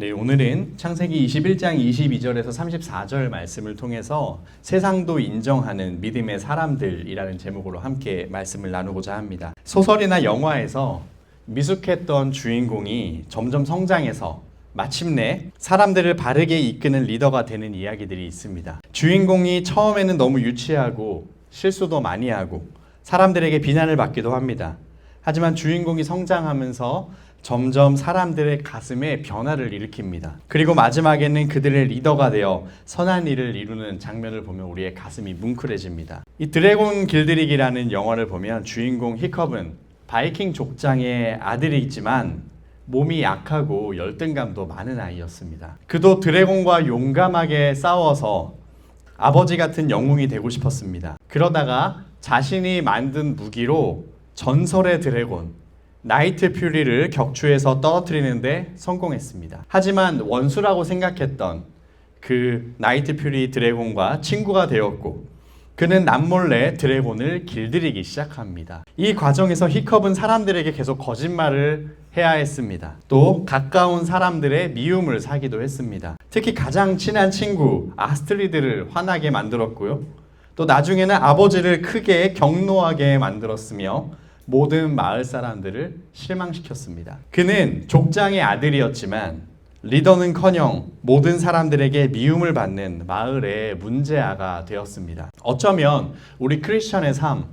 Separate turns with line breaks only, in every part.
네, 오늘은 창세기 21장 22절에서 34절 말씀을 통해서 세상도 인정하는 믿음의 사람들이라는 제목으로 함께 말씀을 나누고자 합니다. 소설이나 영화에서 미숙했던 주인공이 점점 성장해서 마침내 사람들을 바르게 이끄는 리더가 되는 이야기들이 있습니다. 주인공이 처음에는 너무 유치하고 실수도 많이 하고 사람들에게 비난을 받기도 합니다. 하지만 주인공이 성장하면서 점점 사람들의 가슴에 변화를 일으킵니다. 그리고 마지막에는 그들의 리더가 되어 선한 일을 이루는 장면을 보면 우리의 가슴이 뭉클해집니다. 이 드래곤 길들이기라는 영화를 보면 주인공 히컵은 바이킹 족장의 아들이지만 몸이 약하고 열등감도 많은 아이였습니다. 그도 드래곤과 용감하게 싸워서 아버지 같은 영웅이 되고 싶었습니다. 그러다가 자신이 만든 무기로 전설의 드래곤 나이트 퓨리를 격추해서 떨어뜨리는데 성공했습니다. 하지만 원수라고 생각했던 그 나이트 퓨리 드래곤과 친구가 되었고 그는 남몰래 드래곤을 길들이기 시작합니다. 이 과정에서 히컵은 사람들에게 계속 거짓말을 해야 했습니다. 또 가까운 사람들의 미움을 사기도 했습니다. 특히 가장 친한 친구 아스트리드를 화나게 만들었고요. 또 나중에는 아버지를 크게 격노하게 만들었으며 모든 마을 사람들을 실망시켰습니다. 그는 족장의 아들이었지만 리더는커녕 모든 사람들에게 미움을 받는 마을의 문제아가 되었습니다. 어쩌면 우리 크리스천의 삶,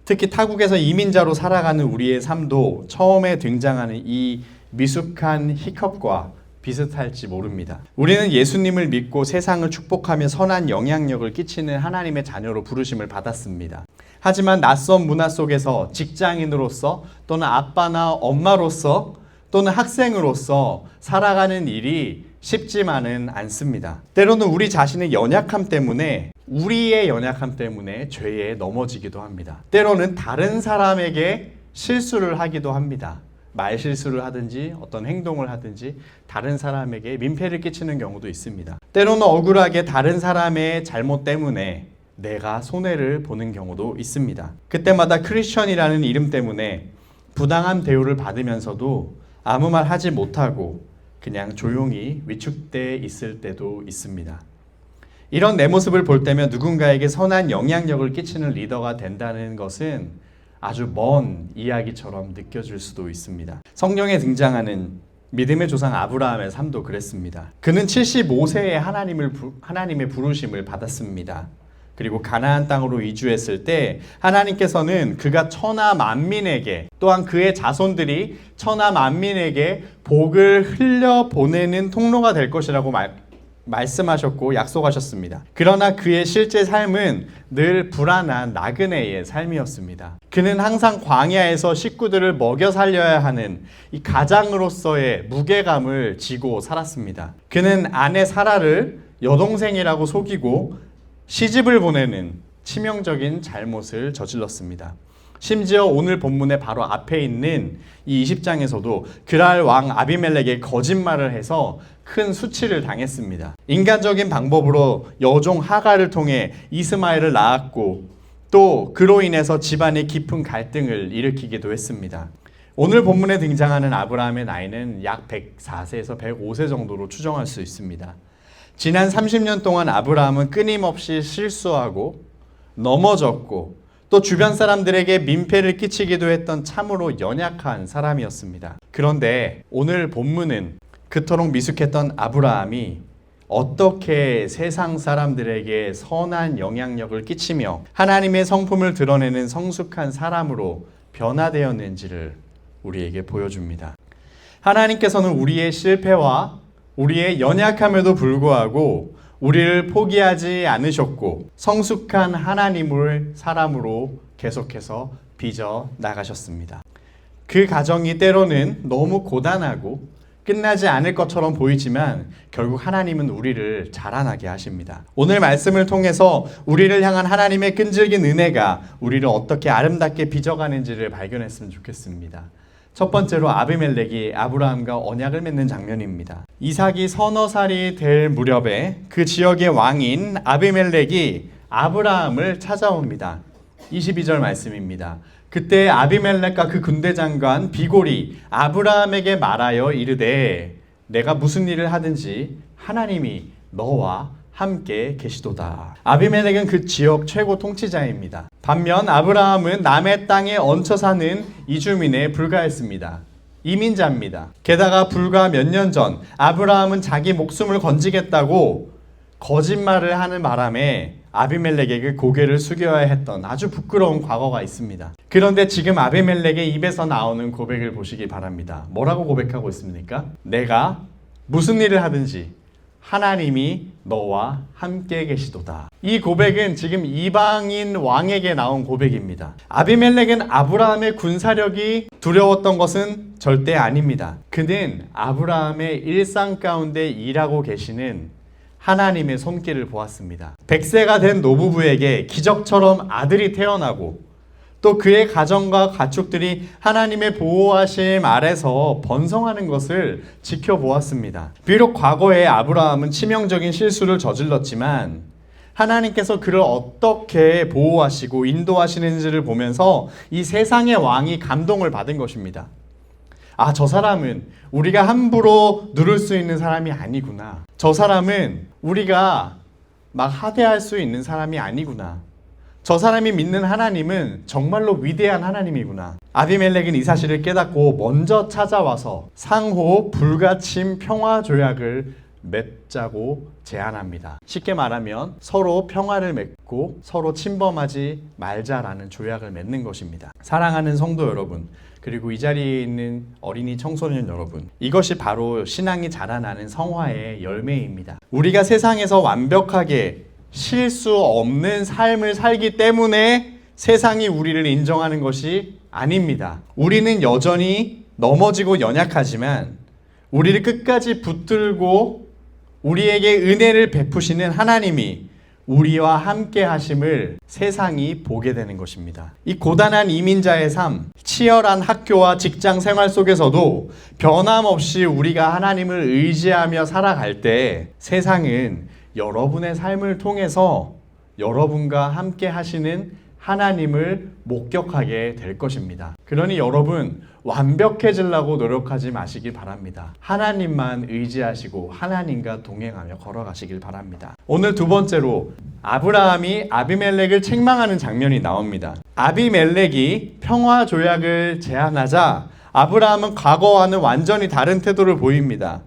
특히 타국에서 이민자로 살아가는 우리의 삶도 처음에 등장하는 이 미숙한 히컵과 비슷할지 모릅니다. 우리는 예수님을 믿고 세상을 축복하며 선한 영향력을 끼치는 하나님의 자녀로 부르심을 받았습니다. 하지만 낯선 문화 속에서 직장인으로서 또는 아빠나 엄마로서 또는 학생으로서 살아가는 일이 쉽지만은 않습니다. 때로는 우리 자신의 우리의 연약함 때문에 죄에 넘어지기도 합니다. 때로는 다른 사람에게 실수를 하기도 합니다. 말실수를 하든지 어떤 행동을 하든지 다른 사람에게 민폐를 끼치는 경우도 있습니다. 때로는 억울하게 다른 사람의 잘못 때문에 내가 손해를 보는 경우도 있습니다. 그때마다 크리스천이라는 이름 때문에 부당한 대우를 받으면서도 아무 말 하지 못하고 그냥 조용히 위축돼 있을 때도 있습니다. 이런 내 모습을 볼 때면 누군가에게 선한 영향력을 끼치는 리더가 된다는 것은 아주 먼 이야기처럼 느껴질 수도 있습니다. 성경에 등장하는 믿음의 조상 아브라함의 삶도 그랬습니다. 그는 75세에 하나님의 부르심을 받았습니다. 그리고 가나안 땅으로 이주했을 때 하나님께서는 그가 천하 만민에게 또한 그의 자손들이 천하 만민에게 복을 흘려보내는 통로가 될 것이라고 말씀하셨고 약속하셨습니다. 그러나 그의 실제 삶은 늘 불안한 나그네의 삶이었습니다. 그는 항상 광야에서 식구들을 먹여 살려야 하는 이 가장으로서의 무게감을 지고 살았습니다. 그는 아내 사라를 여동생이라고 속이고 시집을 보내는 치명적인 잘못을 저질렀습니다. 심지어 오늘 본문의 바로 앞에 있는 이 20장에서도 그랄 왕 아비멜렉에 거짓말을 해서 큰 수치를 당했습니다. 인간적인 방법으로 여종 하갈을 통해 이스마엘을 낳았고 또 그로 인해서 집안에 깊은 갈등을 일으키기도 했습니다. 오늘 본문에 등장하는 아브라함의 나이는 약 104세에서 105세 정도로 추정할 수 있습니다. 지난 30년 동안 아브라함은 끊임없이 실수하고 넘어졌고 또 주변 사람들에게 민폐를 끼치기도 했던 참으로 연약한 사람이었습니다. 그런데 오늘 본문은 그토록 미숙했던 아브라함이 어떻게 세상 사람들에게 선한 영향력을 끼치며 하나님의 성품을 드러내는 성숙한 사람으로 변화되었는지를 우리에게 보여줍니다. 하나님께서는 우리의 실패와 우리의 연약함에도 불구하고 우리를 포기하지 않으셨고 성숙한 하나님을 사람으로 계속해서 빚어 나가셨습니다. 그 과정이 때로는 너무 고단하고 끝나지 않을 것처럼 보이지만 결국 하나님은 우리를 자라나게 하십니다. 오늘 말씀을 통해서 우리를 향한 하나님의 끈질긴 은혜가 우리를 어떻게 아름답게 빚어가는지를 발견했으면 좋겠습니다. 첫 번째로 아비멜렉이 아브라함과 언약을 맺는 장면입니다. 이삭이 서너 살이 될 무렵에 그 지역의 왕인 아비멜렉이 아브라함을 찾아옵니다. 22절 말씀입니다. 그때 아비멜렉과 그 군대 장관 비골이 아브라함에게 말하여 이르되 내가 무슨 일을 하든지 하나님이 너와 함께 계시도다. 아비멜렉은 그 지역 최고 통치자입니다. 반면 아브라함은 남의 땅에 얹혀 사는 이주민에 불과했습니다. 이민자입니다. 게다가 불과 몇 년 전 아브라함은 자기 목숨을 건지겠다고 거짓말을 하는 바람에 아비멜렉에게 고개를 숙여야 했던 아주 부끄러운 과거가 있습니다. 그런데 지금 아비멜렉의 입에서 나오는 고백을 보시기 바랍니다. 뭐라고 고백하고 있습니까? 내가 무슨 일을 하든지 하나님이 너와 함께 계시도다. 이 고백은 지금 이방인 왕에게 나온 고백입니다. 아비멜렉은 아브라함의 군사력이 두려웠던 것은 절대 아닙니다. 그는 아브라함의 일상 가운데 일하고 계시는 하나님의 손길을 보았습니다. 100세가 된 노부부에게 기적처럼 아들이 태어나고 또 그의 가정과 가축들이 하나님의 보호하심 아래서 번성하는 것을 지켜보았습니다. 비록 과거에 아브라함은 치명적인 실수를 저질렀지만 하나님께서 그를 어떻게 보호하시고 인도하시는지를 보면서 이 세상의 왕이 감동을 받은 것입니다. 아, 저 사람은 우리가 함부로 누를 수 있는 사람이 아니구나. 저 사람은 우리가 막 하대할 수 있는 사람이 아니구나. 저 사람이 믿는 하나님은 정말로 위대한 하나님이구나. 아비멜렉은 이 사실을 깨닫고 먼저 찾아와서 상호 불가침 평화 조약을 맺자고 제안합니다. 쉽게 말하면 서로 평화를 맺고 서로 침범하지 말자라는 조약을 맺는 것입니다. 사랑하는 성도 여러분, 그리고 이 자리에 있는 어린이 청소년 여러분, 이것이 바로 신앙이 자라나는 성화의 열매입니다. 우리가 세상에서 완벽하게 실수 없는 삶을 살기 때문에 세상이 우리를 인정하는 것이 아닙니다. 우리는 여전히 넘어지고 연약하지만 우리를 끝까지 붙들고 우리에게 은혜를 베푸시는 하나님이 우리와 함께 하심을 세상이 보게 되는 것입니다. 이 고단한 이민자의 삶, 치열한 학교와 직장 생활 속에서도 변함없이 우리가 하나님을 의지하며 살아갈 때 세상은 여러분의 삶을 통해서 여러분과 함께 하시는 하나님을 목격하게 될 것입니다. 그러니 여러분, 완벽해지려고 노력하지 마시길 바랍니다. 하나님만 의지하시고 하나님과 동행하며 걸어가시길 바랍니다. 오늘 두 번째로 아브라함이 아비멜렉을 책망하는 장면이 나옵니다. 아비멜렉이 평화 조약을 제안하자 아브라함은 과거와는 완전히 다른 태도를 보입니다.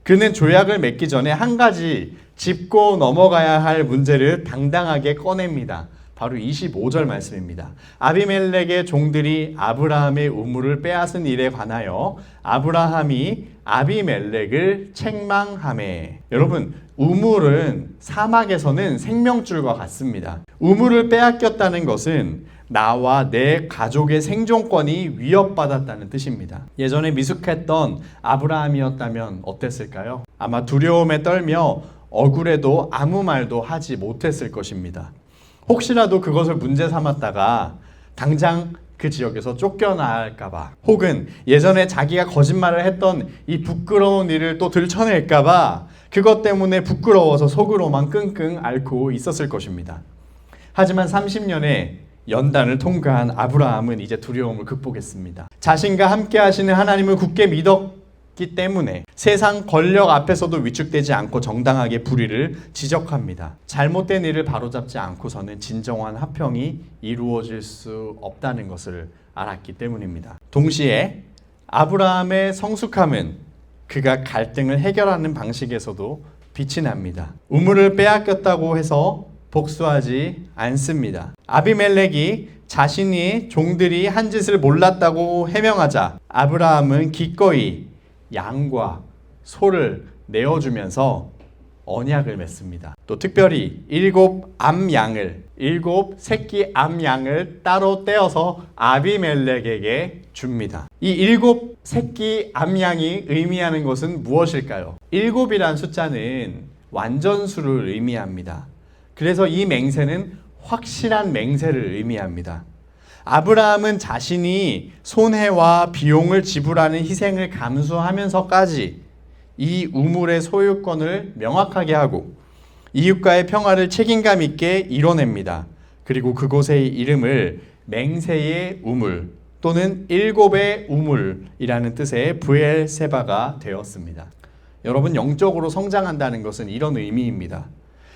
그는 조약을 맺기 전에 한 가지 짚고 넘어가야 할 문제를 당당하게 꺼냅니다. 바로 25절 말씀입니다. 아비멜렉의 종들이 아브라함의 우물을 빼앗은 일에 관하여 아브라함이 아비멜렉을 책망하매. 여러분, 우물은 사막에서는 생명줄과 같습니다. 우물을 빼앗겼다는 것은 나와 내 가족의 생존권이 위협받았다는 뜻입니다. 예전에 미숙했던 아브라함이었다면 어땠을까요? 아마 두려움에 떨며 억울해도 아무 말도 하지 못했을 것입니다. 혹시라도 그것을 문제 삼았다가 당장 그 지역에서 쫓겨날까봐, 혹은 예전에 자기가 거짓말을 했던 이 부끄러운 일을 또 들춰낼까봐 그것 때문에 부끄러워서 속으로만 끙끙 앓고 있었을 것입니다. 하지만 30년의 연단을 통과한 아브라함은 이제 두려움을 극복했습니다. 자신과 함께 하시는 하나님을 굳게 믿었기 때문에 세상 권력 앞에서도 위축되지 않고 정당하게 불의를 지적합니다. 잘못된 일을 바로잡지 않고서는 진정한 화평이 이루어질 수 없다는 것을 알았기 때문입니다. 동시에 아브라함의 성숙함은 그가 갈등을 해결하는 방식에서도 빛이 납니다. 우물을 빼앗겼다고 해서 복수하지 않습니다. 아비멜렉이 자신이 종들이 한 짓을 몰랐다고 해명하자 아브라함은 기꺼이 양과 소를 내어주면서 언약을 맺습니다. 또 특별히 7 새끼 암양을 따로 떼어서 아비멜렉에게 줍니다. 이 7 새끼 암양이 의미하는 것은 무엇일까요? 7이란 숫자는 완전수를 의미합니다. 그래서 이 맹세는 확실한 맹세를 의미합니다. 아브라함은 자신이 손해와 비용을 지불하는 희생을 감수하면서까지 이 우물의 소유권을 명확하게 하고 이웃과의 평화를 책임감 있게 이뤄냅니다. 그리고 그곳의 이름을 맹세의 우물 또는 7의 우물이라는 뜻의 브엘세바가 되었습니다. 여러분, 영적으로 성장한다는 것은 이런 의미입니다.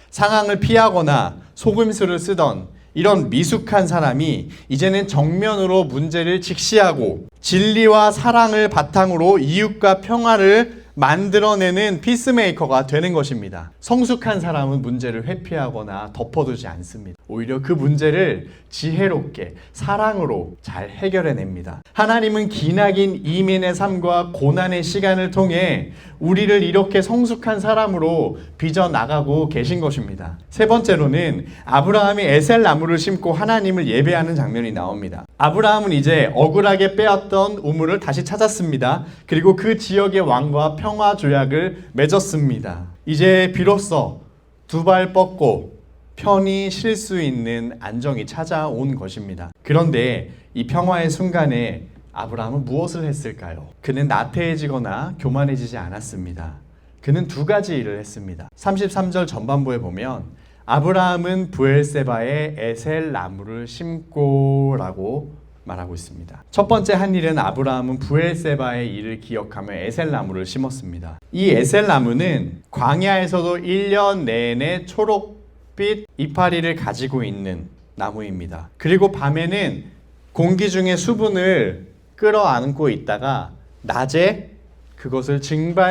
상황을 피하거나 속임수를 쓰던 이런 미숙한 사람이 이제는 정면으로 문제를 직시하고 진리와 사랑을 바탕으로 이웃과 평화를 만들어내는 피스메이커가 되는 것입니다. 성숙한 사람은 문제를 회피하거나 덮어두지 않습니다. 오히려 그 문제를 지혜롭게 사랑으로 잘 해결해냅니다. 하나님은 기나긴 이민의 삶과 고난의 시간을 통해 우리를 이렇게 성숙한 사람으로 빚어나가고 계신 것입니다. 세 번째로는 아브라함이 에셀 나무를 심고 하나님을 예배하는 장면이 나옵니다. 아브라함은 이제 억울하게 빼앗던 우물을 다시 찾았습니다. 그리고 그 지역의 왕과 평화 조약을 맺었습니다. 이제 비로소 두 발 뻗고 편히 쉴 수 있는 안정이 찾아온 것입니다. 그런데 이 평화의 순간에 아브라함은 무엇을 했을까요? 그는 나태해지거나 교만해지지 않았습니다. 그는 두 가지 일을 했습니다. 33절 전반부에 보면 아브라함은 브엘세바에 에셀 나무를 심고 라고 말하고 있습니다. 첫 번째 한 일은 아브라함은 브엘세바의 일을 기억하며 에셀 나무를 심었습니다. 이 에셀 나무는 광야에서도 1년 내내 초록빛 이파리를 가지고 있는 나무입니다. 그리고 밤에는 공기 중에 수분을 끌어안고 있다가 낮에 그것을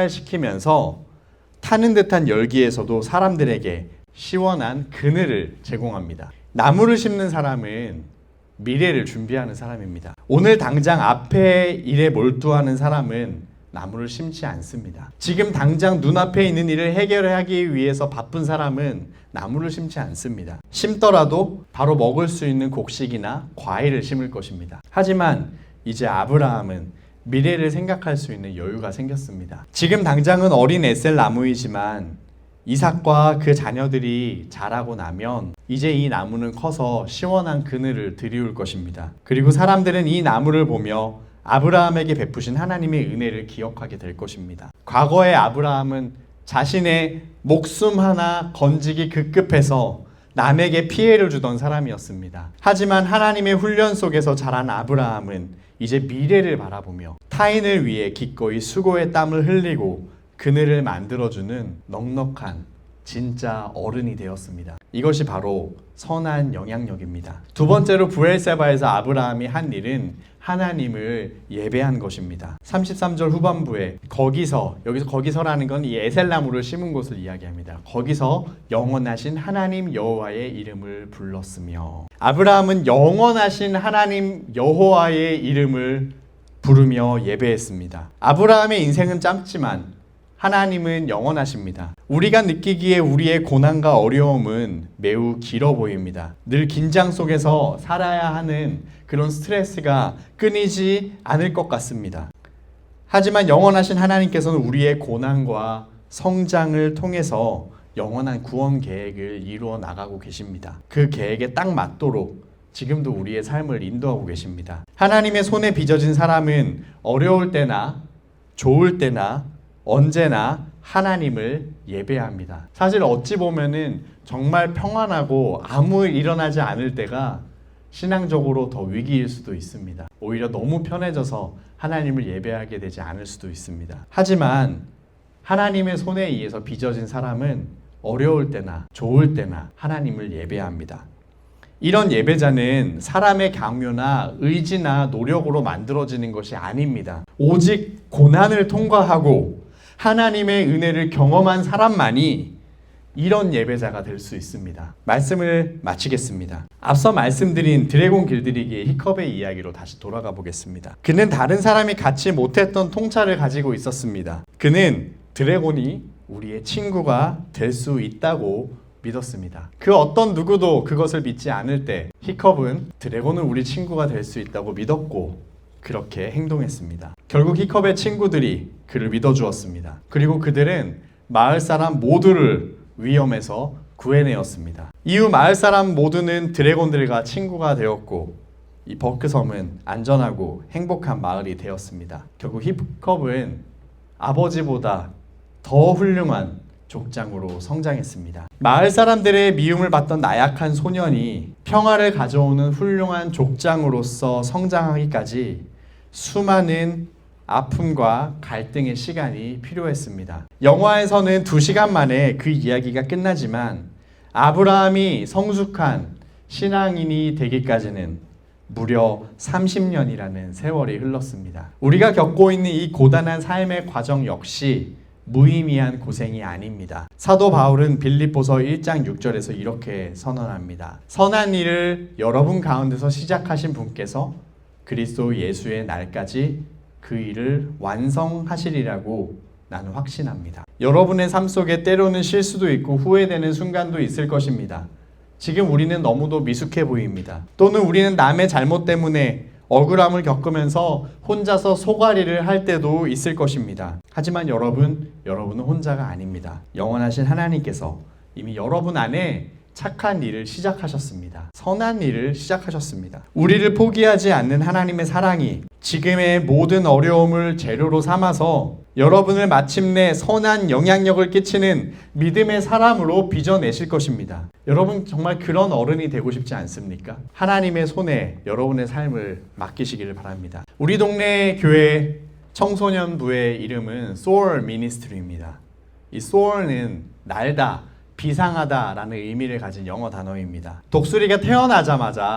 증발시키면서 타는 듯한 열기에서도 사람들에게 시원한 그늘을 제공합니다. 나무를 심는 사람은 미래를 준비하는 사람입니다. 오늘 당장 앞의 일에 몰두하는 사람은 나무를 심지 않습니다. 지금 당장 눈앞에 있는 일을 해결하기 위해서 바쁜 사람은 나무를 심지 않습니다. 심더라도 바로 먹을 수 있는 곡식이나 과일을 심을 것입니다. 하지만 이제 아브라함은 미래를 생각할 수 있는 여유가 생겼습니다. 지금 당장은 어린 에셀 나무이지만 이삭과 그 자녀들이 자라고 나면 이제 이 나무는 커서 시원한 그늘을 드리울 것입니다. 그리고 사람들은 이 나무를 보며 아브라함에게 베푸신 하나님의 은혜를 기억하게 될 것입니다. 과거의 아브라함은 자신의 목숨 하나 건지기 급급해서 남에게 피해를 주던 사람이었습니다. 하지만 하나님의 훈련 속에서 자란 아브라함은 이제 미래를 바라보며 타인을 위해 기꺼이 수고의 땀을 흘리고 그늘을 만들어주는 넉넉한 진짜 어른이 되었습니다. 이것이 바로 선한 영향력입니다. 두 번째로 브엘세바에서 아브라함이 한 일은 하나님을 예배한 것입니다. 33절 후반부에 여기서 거기서라는 건 이 에셀나무를 심은 곳을 이야기합니다. 거기서 영원하신 하나님 여호와의 이름을 불렀으며, 아브라함은 영원하신 하나님 여호와의 이름을 부르며 예배했습니다. 아브라함의 인생은 짧지만 하나님은 영원하십니다. 우리가 느끼기에 우리의 고난과 어려움은 매우 길어 보입니다. 늘 긴장 속에서 살아야 하는 그런 스트레스가 끊이지 않을 것 같습니다. 하지만 영원하신 하나님께서는 우리의 고난과 성장을 통해서 영원한 구원 계획을 이루어 나가고 계십니다. 그 계획에 딱 맞도록 지금도 우리의 삶을 인도하고 계십니다. 하나님의 손에 빚어진 사람은 어려울 때나 좋을 때나 언제나 하나님을 예배합니다. 사실 어찌 보면은 정말 평안하고 아무 일 일어나지 않을 때가 신앙적으로 더 위기일 수도 있습니다. 오히려 너무 편해져서 하나님을 예배하게 되지 않을 수도 있습니다. 하지만 하나님의 손에 의해서 빚어진 사람은 어려울 때나 좋을 때나 하나님을 예배합니다. 이런 예배자는 사람의 강요나 의지나 노력으로 만들어지는 것이 아닙니다. 오직 고난을 통과하고 하나님의 은혜를 경험한 사람만이 이런 예배자가 될 수 있습니다. 말씀을 마치겠습니다. 앞서 말씀드린 드래곤 길들이기의 히컵의 이야기로 다시 돌아가 보겠습니다. 그는 다른 사람이 갖지 못했던 통찰을 가지고 있었습니다. 그는 드래곤이 우리의 친구가 될 수 있다고 믿었습니다. 그 어떤 누구도 그것을 믿지 않을 때 히컵은 드래곤은 우리 친구가 될 수 있다고 믿었고 그렇게 행동했습니다. 결국 히컵의 친구들이 그를 믿어주었습니다. 그리고 그들은 마을 사람 모두를 위험에서 구해내었습니다. 이후 마을 사람 모두는 드래곤들과 친구가 되었고 이 버크섬은 안전하고 행복한 마을이 되었습니다. 결국 히컵은 아버지보다 더 훌륭한 족장으로 성장했습니다. 마을 사람들의 미움을 받던 나약한 소년이 평화를 가져오는 훌륭한 족장으로서 성장하기까지 수많은 아픔과 갈등의 시간이 필요했습니다. 영화에서는 2시간 만에 그 이야기가 끝나지만 아브라함이 성숙한 신앙인이 되기까지는 무려 30년이라는 세월이 흘렀습니다. 우리가 겪고 있는 이 고단한 삶의 과정 역시 무의미한 고생이 아닙니다. 사도 바울은 빌립보서 1장 6절에서 이렇게 선언합니다. 선한 일을 여러분 가운데서 시작하신 분께서 그리스도 예수의 날까지 그 일을 완성하시리라고 나는 확신합니다. 여러분의 삶 속에 때로는 실수도 있고 후회되는 순간도 있을 것입니다. 지금 우리는 너무도 미숙해 보입니다. 또는 우리는 남의 잘못 때문에 억울함을 겪으면서 혼자서 소가리를 할 때도 있을 것입니다. 하지만 여러분은 혼자가 아닙니다. 영원하신 하나님께서 이미 여러분 안에 착한 일을 시작하셨습니다. 선한 일을 시작하셨습니다. 우리를 포기하지 않는 하나님의 사랑이 지금의 모든 어려움을 재료로 삼아서 여러분을 마침내 선한 영향력을 끼치는 믿음의 사람으로 빚어내실 것입니다. 여러분 정말 그런 어른이 되고 싶지 않습니까? 하나님의 손에 여러분의 삶을 맡기시기를 바랍니다. 우리 동네 교회 청소년부의 이름은 Soar Ministry입니다. 이 Soar는 날다, 비상하다라는 의미를 가진 영어 단어입니다. 독수리가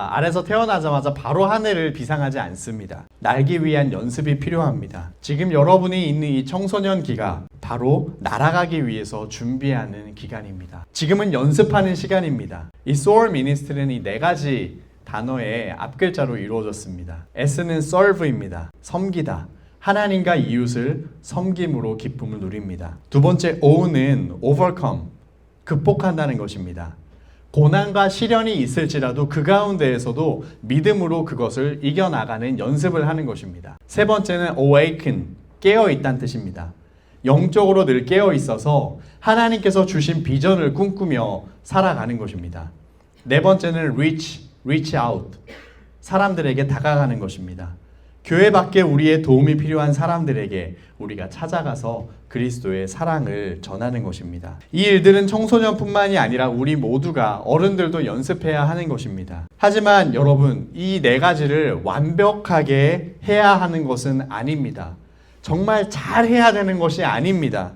알에서 태어나자마자 바로 하늘을 비상하지 않습니다. 날기 위한 연습이 필요합니다. 지금 여러분이 있는 이 청소년 기가 바로 날아가기 위해서 준비하는 기간입니다. 지금은 연습하는 시간입니다. 이 Soar Ministry는 이 4가지 단어의 앞글자로 이루어졌습니다. S는 serve입니다. 섬기다. 하나님과 이웃을 섬김으로 기쁨을 누립니다. 2번째 O는 overcome. 극복한다는 것입니다. 고난과 시련이 있을지라도 그 가운데에서도 믿음으로 그것을 이겨나가는 연습을 하는 것입니다. 3번째는 awaken, 깨어있다는 뜻입니다. 영적으로 늘 깨어있어서 하나님께서 주신 비전을 꿈꾸며 살아가는 것입니다. 4번째는 reach out, 사람들에게 다가가는 것입니다. 교회 밖에 우리의 도움이 필요한 사람들에게 우리가 찾아가서 그리스도의 사랑을 전하는 것입니다. 이 일들은 청소년뿐만이 아니라 우리 모두가 어른들도 연습해야 하는 것입니다. 하지만 여러분, 이 4가지를 완벽하게 해야 하는 것은 아닙니다. 정말 잘 해야 되는 것이 아닙니다.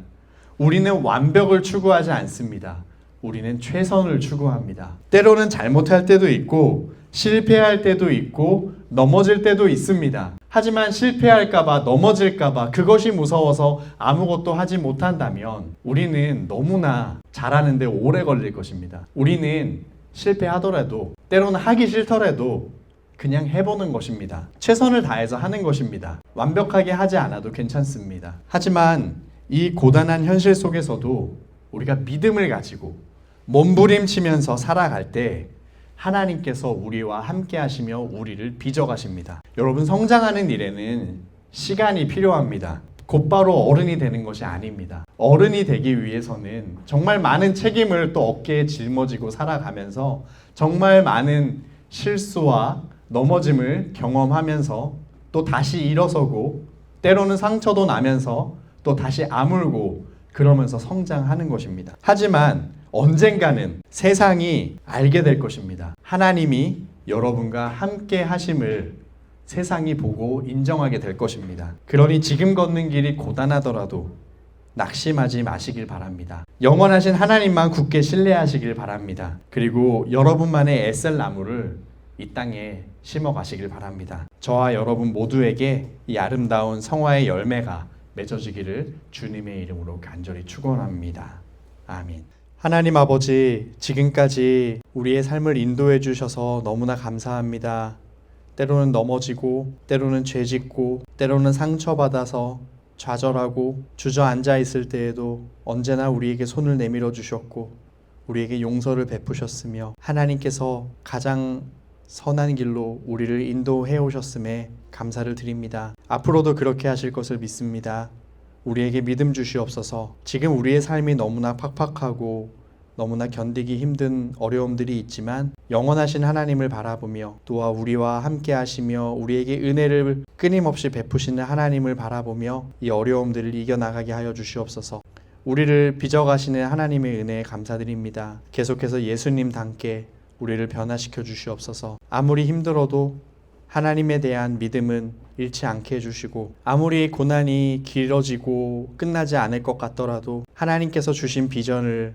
우리는 완벽을 추구하지 않습니다. 우리는 최선을 추구합니다. 때로는 잘못할 때도 있고 실패할 때도 있고 넘어질 때도 있습니다. 하지만 실패할까봐 넘어질까봐 그것이 무서워서 아무것도 하지 못한다면 우리는 너무나 잘하는데 오래 걸릴 것입니다. 우리는 실패하더라도 때로는 하기 싫더라도 그냥 해보는 것입니다. 최선을 다해서 하는 것입니다. 완벽하게 하지 않아도 괜찮습니다. 하지만 이 고단한 현실 속에서도 우리가 믿음을 가지고 몸부림치면서 살아갈 때 하나님께서 우리와 함께 하시며 우리를 빚어가십니다. 여러분, 성장하는 일에는 시간이 필요합니다. 곧바로 어른이 되는 것이 아닙니다. 어른이 되기 위해서는 정말 많은 책임을 또 어깨에 짊어지고 살아가면서 정말 많은 실수와 넘어짐을 경험하면서 또 다시 일어서고 때로는 상처도 나면서 또 다시 아물고 그러면서 성장하는 것입니다. 하지만 언젠가는 세상이 알게 될 것입니다. 하나님이 여러분과 함께 하심을 세상이 보고 인정하게 될 것입니다. 그러니 지금 걷는 길이 고단하더라도 낙심하지 마시길 바랍니다. 영원하신 하나님만 굳게 신뢰하시길 바랍니다. 그리고 여러분만의 애쓸 나무를 이 땅에 심어 가시길 바랍니다. 저와 여러분 모두에게 이 아름다운 성화의 열매가 맺어지기를 주님의 이름으로 간절히 축원합니다. 아멘. 하나님 아버지, 지금까지 우리의 삶을 인도해 주셔서 너무나 감사합니다. 때로는 넘어지고, 때로는 죄짓고, 때로는 상처받아서 좌절하고 주저앉아 있을 때에도 언제나 우리에게 손을 내밀어 주셨고 우리에게 용서를 베푸셨으며 하나님께서 가장 선한 길로 우리를 인도해 오셨음에 감사를 드립니다. 앞으로도 그렇게 하실 것을 믿습니다. 우리에게 믿음 주시옵소서. 지금 우리의 삶이 너무나 팍팍하고 너무나 견디기 힘든 어려움들이 있지만 영원하신 하나님을 바라보며 또한 우리와 함께 하시며 우리에게 은혜를 끊임없이 베푸시는 하나님을 바라보며 이 어려움들을 이겨나가게 하여 주시옵소서. 우리를 빚어가시는 하나님의 은혜에 감사드립니다. 계속해서 예수님 닮게 우리를 변화시켜 주시옵소서. 아무리 힘들어도 하나님에 대한 믿음은 잃지 않게 해주시고 아무리 고난이 길어지고 끝나지 않을 것 같더라도 하나님께서 주신 비전을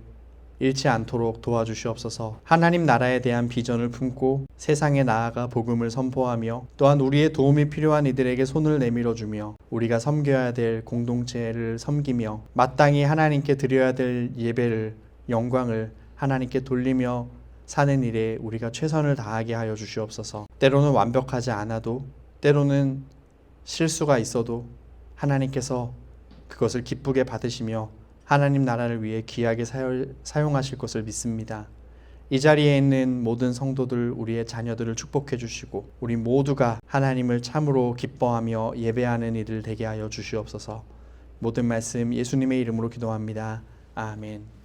잃지 않도록 도와주시옵소서. 하나님 나라에 대한 비전을 품고 세상에 나아가 복음을 선포하며 또한 우리의 도움이 필요한 이들에게 손을 내밀어주며 우리가 섬겨야 될 공동체를 섬기며 마땅히 하나님께 드려야 될 예배를 영광을 하나님께 돌리며 사는 일에 우리가 최선을 다하게 하여 주시옵소서. 때로는 완벽하지 않아도 때로는 실수가 있어도 하나님께서 그것을 기쁘게 받으시며 하나님 나라를 위해 귀하게 사용하실 것을 믿습니다. 이 자리에 있는 모든 성도들, 우리의 자녀들을 축복해 주시고 우리 모두가 하나님을 참으로 기뻐하며 예배하는 이들 되게 하여 주시옵소서. 모든 말씀 예수님의 이름으로 기도합니다. 아멘.